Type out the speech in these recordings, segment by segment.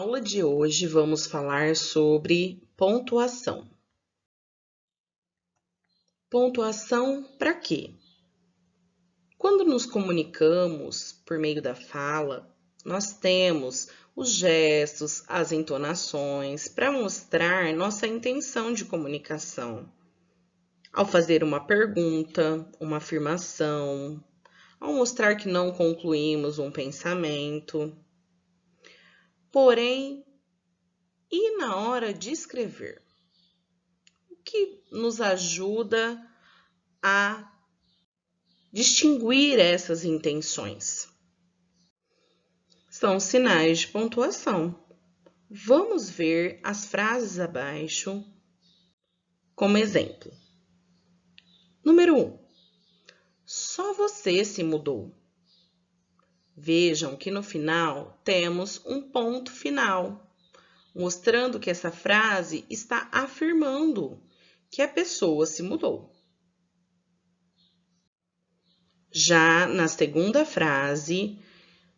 aula de hoje vamos falar sobre pontuação. Pontuação para quê? Quando nos comunicamos por meio da fala, nós temos os gestos, as entonações para mostrar nossa intenção de comunicação. Ao fazer uma pergunta, uma afirmação, ao mostrar que não concluímos um pensamento. Porém, e na hora de escrever? O que nos ajuda a distinguir essas intenções? São sinais de pontuação. Vamos ver as frases abaixo como exemplo. Número 1. Só você se mudou. Vejam que no final temos um ponto final, mostrando que essa frase está afirmando que a pessoa se mudou. Já na segunda frase,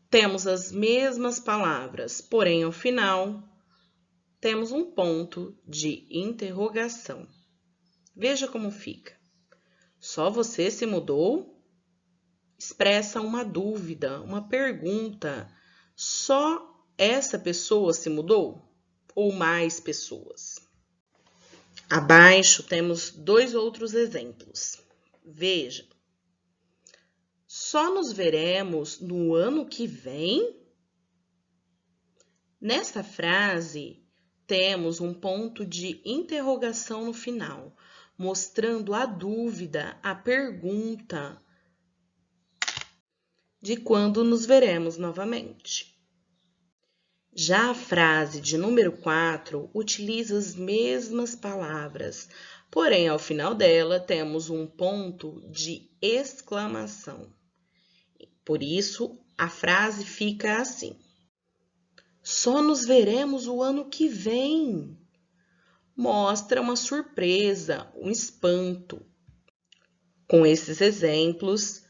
temos as mesmas palavras, porém ao final temos um ponto de interrogação. Veja como fica. Só você se mudou? Expressa uma dúvida, uma pergunta. Só essa pessoa se mudou? Ou mais pessoas? Abaixo temos dois outros exemplos. Veja. Só nos veremos no ano que vem? Nessa frase, temos um ponto de interrogação no final, mostrando a dúvida, a pergunta de quando nos veremos novamente. Já a frase de número 4 utiliza as mesmas palavras, porém, ao final dela, temos um ponto de exclamação. Por isso, a frase fica assim. Só nos veremos o ano que vem. Mostra uma surpresa, um espanto. Com esses exemplos,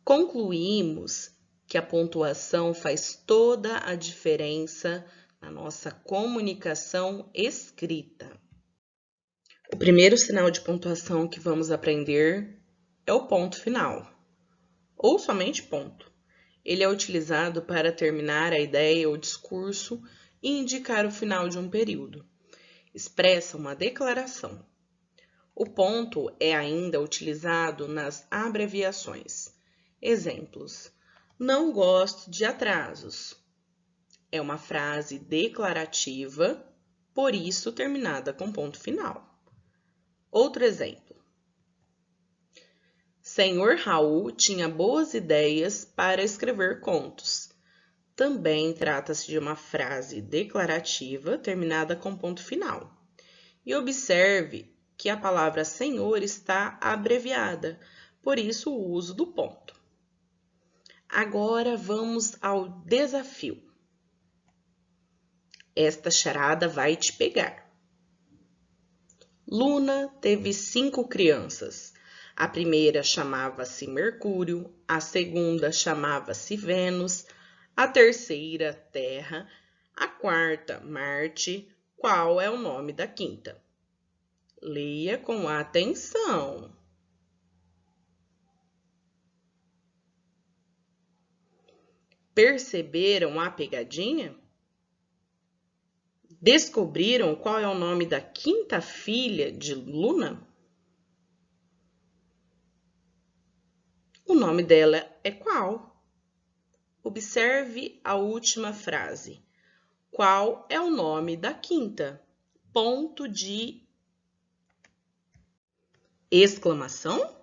concluímos que a pontuação faz toda a diferença na nossa comunicação escrita. O primeiro sinal de pontuação que vamos aprender é o ponto final, ou somente ponto. Ele é utilizado para terminar a ideia ou discurso e indicar o final de um período. Expressa uma declaração. O ponto é ainda utilizado nas abreviações. Exemplos. Não gosto de atrasos. É uma frase declarativa, por isso terminada com ponto final. Outro exemplo. Senhor Raul tinha boas ideias para escrever contos. Também trata-se de uma frase declarativa terminada com ponto final. E observe que a palavra senhor está abreviada, por isso o uso do ponto. Agora vamos ao desafio. Esta charada vai te pegar. Luna teve 5 crianças. A primeira chamava-se Mercúrio, a segunda chamava-se Vênus, a terceira Terra, a quarta Marte. Qual é o nome da quinta? Leia com atenção. Perceberam a pegadinha? Descobriram qual é o nome da quinta filha de Luna? O nome dela é qual? Observe a última frase. Qual é o nome da quinta? Ponto de exclamação?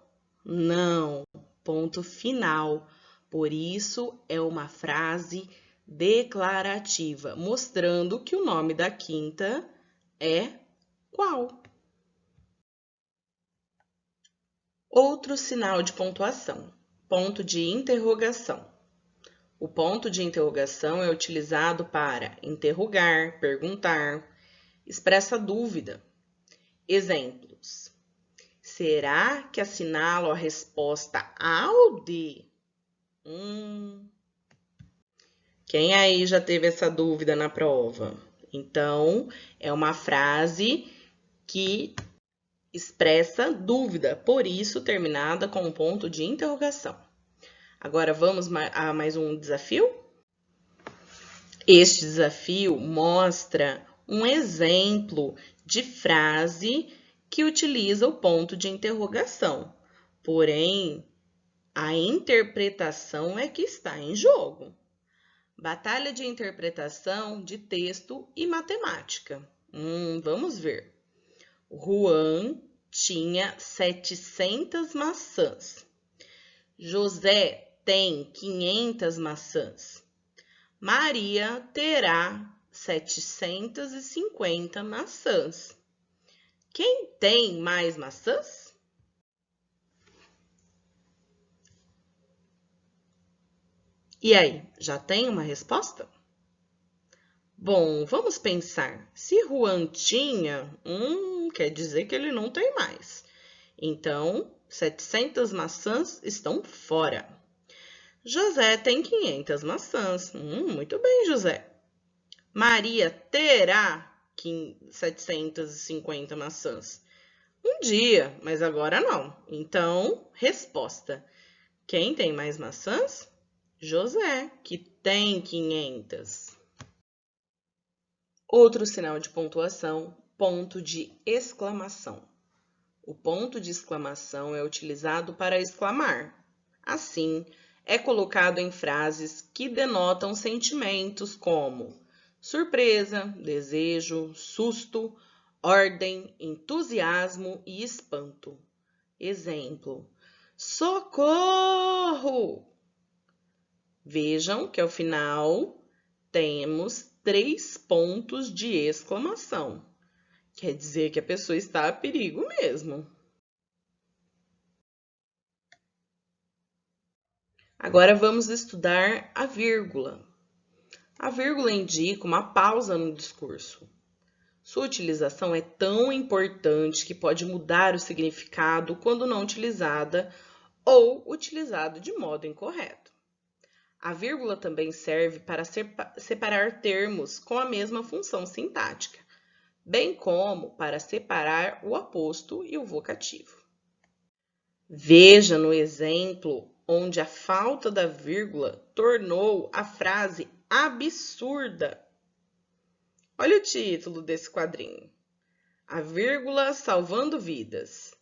Não, ponto final. Por isso, é uma frase declarativa, mostrando que o nome da quinta é qual? Outro sinal de pontuação, ponto de interrogação. O ponto de interrogação é utilizado para interrogar, perguntar, expressa dúvida. Exemplos. Será que assinalo a resposta A ou D? Quem aí já teve essa dúvida na prova? Então, é uma frase que expressa dúvida, por isso terminada com um ponto de interrogação. Agora vamos a mais um desafio? Este desafio mostra um exemplo de frase que utiliza o ponto de interrogação, porém, a interpretação é que está em jogo. Batalha de interpretação de texto e matemática. Vamos ver. Juan tinha 700 maçãs. José tem 500 maçãs. Maria terá 750 maçãs. Quem tem mais maçãs? E aí, já tem uma resposta? Bom, vamos pensar. Se Juan tinha, quer dizer que ele não tem mais. Então, 700 maçãs estão fora. José tem 500 maçãs. Muito bem, José. Maria terá 750 maçãs. Um dia, mas agora não. Então, resposta. Quem tem mais maçãs? José, que tem 500. Outro sinal de pontuação, ponto de exclamação. O ponto de exclamação é utilizado para exclamar. Assim, é colocado em frases que denotam sentimentos como surpresa, desejo, susto, ordem, entusiasmo e espanto. Exemplo: socorro! Vejam que ao final temos 3 pontos de exclamação. Quer dizer que a pessoa está a perigo mesmo. Agora vamos estudar a vírgula. A vírgula indica uma pausa no discurso. Sua utilização é tão importante que pode mudar o significado quando não utilizada ou utilizado de modo incorreto. A vírgula também serve para separar termos com a mesma função sintática, bem como para separar o aposto e o vocativo. Veja no exemplo onde a falta da vírgula tornou a frase absurda. Olha o título desse quadrinho. A vírgula salvando vidas.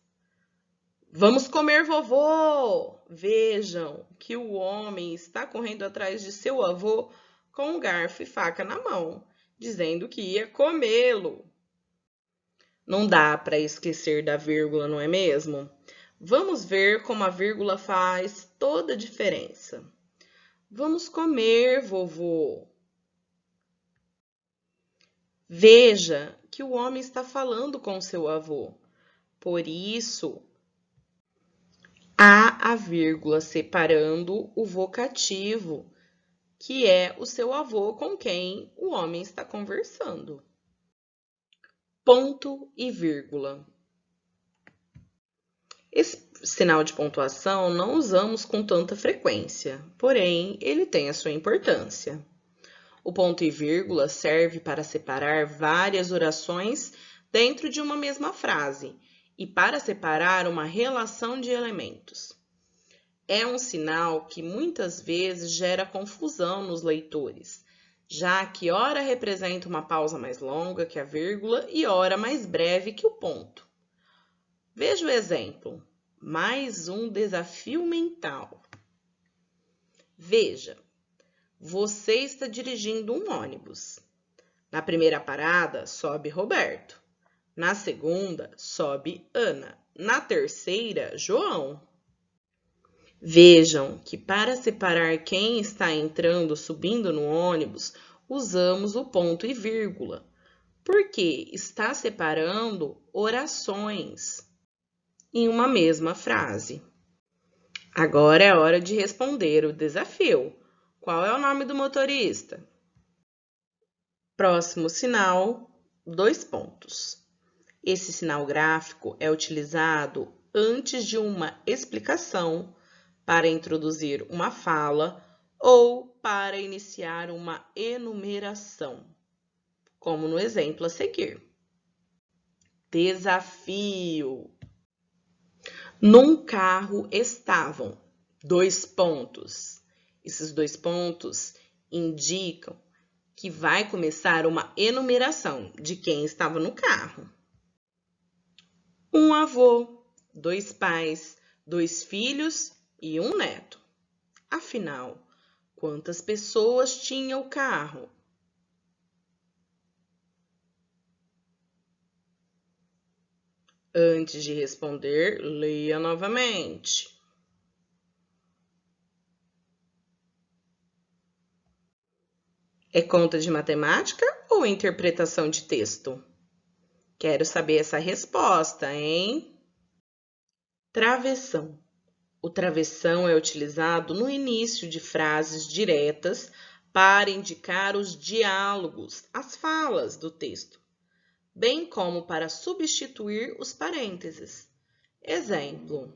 Vamos comer, vovô! Vejam que o homem está correndo atrás de seu avô com um garfo e faca na mão, dizendo que ia comê-lo. Não dá para esquecer da vírgula, não é mesmo? Vamos ver como a vírgula faz toda a diferença. Vamos comer, vovô. Veja que o homem está falando com seu avô. Por isso, há a vírgula separando o vocativo, que é o seu avô com quem o homem está conversando. Ponto e vírgula. Esse sinal de pontuação não usamos com tanta frequência, porém, ele tem a sua importância. O ponto e vírgula serve para separar várias orações dentro de uma mesma frase e para separar uma relação de elementos. É um sinal que muitas vezes gera confusão nos leitores, já que ora representa uma pausa mais longa que a vírgula e ora mais breve que o ponto. Veja o exemplo. Mais um desafio mental. Veja, você está dirigindo um ônibus. Na primeira parada, sobe Roberto. Na segunda, sobe Ana. Na terceira, João. Vejam que para separar quem está entrando ou subindo no ônibus, usamos o ponto e vírgula, porque está separando orações em uma mesma frase. Agora é hora de responder o desafio. Qual é o nome do motorista? Próximo sinal, 2 pontos. Esse sinal gráfico é utilizado antes de uma explicação para introduzir uma fala ou para iniciar uma enumeração, como no exemplo a seguir. Desafio. Num carro estavam 2 pontos. Esses 2 pontos indicam que vai começar uma enumeração de quem estava no carro. Um avô, 2 pais, 2 filhos e um neto. Afinal, quantas pessoas tinha o carro? Antes de responder, leia novamente. É conta de matemática ou interpretação de texto? Quero saber essa resposta, hein? Travessão. O travessão é utilizado no início de frases diretas para indicar os diálogos, as falas do texto, bem como para substituir os parênteses. Exemplo: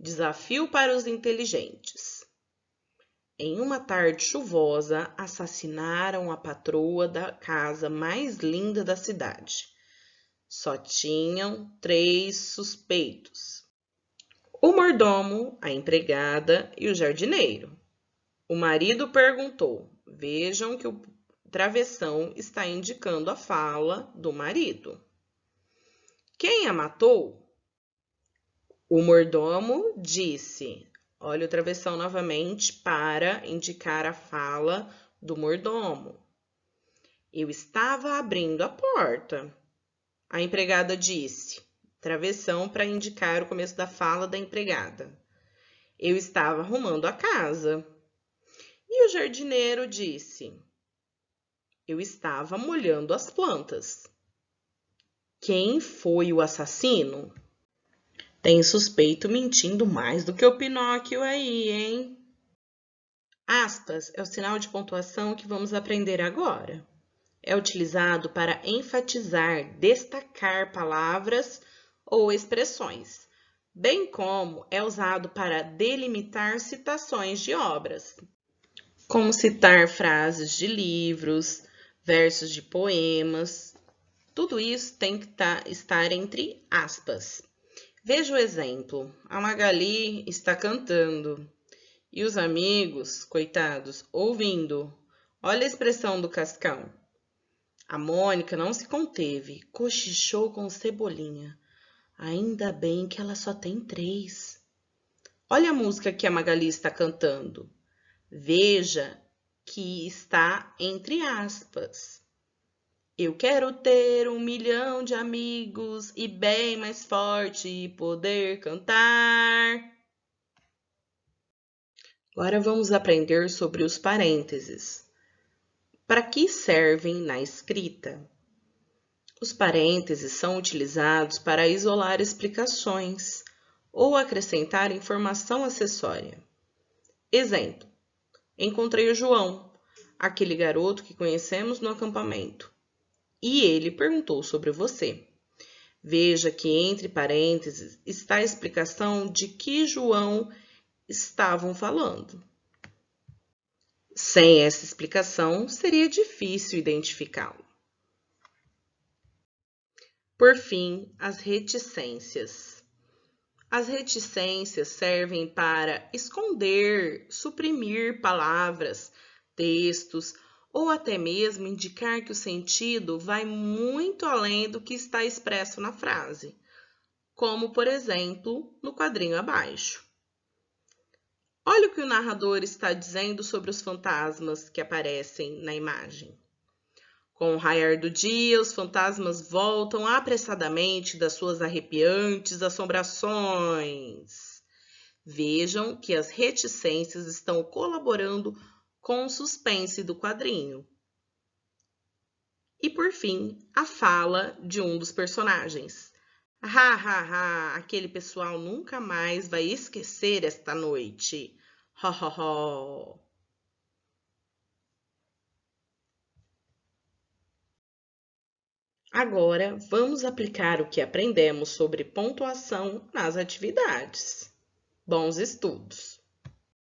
desafio para os inteligentes. Em uma tarde chuvosa, assassinaram a patroa da casa mais linda da cidade. Só tinham 3 suspeitos: o mordomo, a empregada e o jardineiro. O marido perguntou. Vejam que o travessão está indicando a fala do marido. Quem a matou? O mordomo disse. Olha o travessão novamente para indicar a fala do mordomo. Eu estava abrindo a porta. A empregada disse. Travessão para indicar o começo da fala da empregada. Eu estava arrumando a casa. E o jardineiro disse. Eu estava molhando as plantas. Quem foi o assassino? Tem suspeito mentindo mais do que o Pinóquio aí, hein? Aspas é o sinal de pontuação que vamos aprender agora. É utilizado para enfatizar, destacar palavras ou expressões, bem como é usado para delimitar citações de obras, como citar frases de livros, versos de poemas. Tudo isso tem que estar entre aspas. Veja o exemplo. A Magali está cantando e os amigos, coitados, ouvindo. Olha a expressão do Cascão. A Mônica não se conteve, cochichou com Cebolinha. Ainda bem que ela só tem 3. Olha a música que a Magali está cantando. Veja que está entre aspas. Eu quero ter 1 milhão de amigos e bem mais forte e poder cantar. Agora vamos aprender sobre os parênteses. Para que servem na escrita? Os parênteses são utilizados para isolar explicações ou acrescentar informação acessória. Exemplo: encontrei o João, aquele garoto que conhecemos no acampamento, e ele perguntou sobre você. Veja que entre parênteses está a explicação de que João estavam falando. Sem essa explicação, seria difícil identificá-lo. Por fim, as reticências. As reticências servem para esconder, suprimir palavras, textos ou até mesmo indicar que o sentido vai muito além do que está expresso na frase, como, por exemplo, no quadrinho abaixo. Olha o que o narrador está dizendo sobre os fantasmas que aparecem na imagem. Com o raiar do dia, os fantasmas voltam apressadamente das suas arrepiantes assombrações. Vejam que as reticências estão colaborando com o suspense do quadrinho. E, por fim, a fala de um dos personagens. Ha, ha, ha, aquele pessoal nunca mais vai esquecer esta noite. Ho, ho, ho. Agora, vamos aplicar o que aprendemos sobre pontuação nas atividades. Bons estudos!